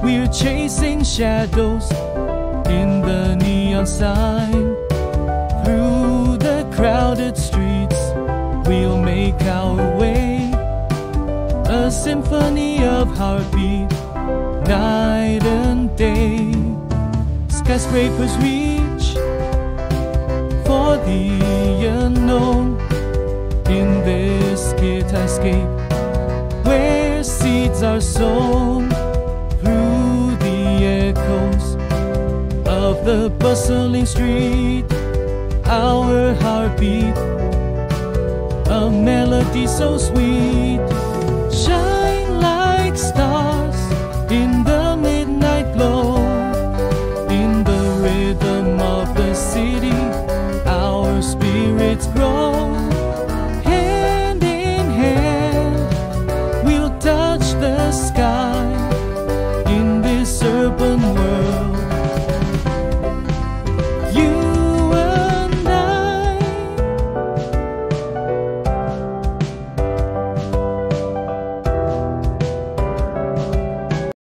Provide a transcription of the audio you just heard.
We're chasing shadows in the neon sign. Through the crowded streets, we'll make our way. A symphony of heartbeat, night and day. Skyscrapers reach for the unknown. In this skyscape, where seeds are sown, through the echoes of the bustling street, our heartbeat, a melody so sweet. Shine like stars in the midnight glow. In the rhythm of the city, our spirits grow.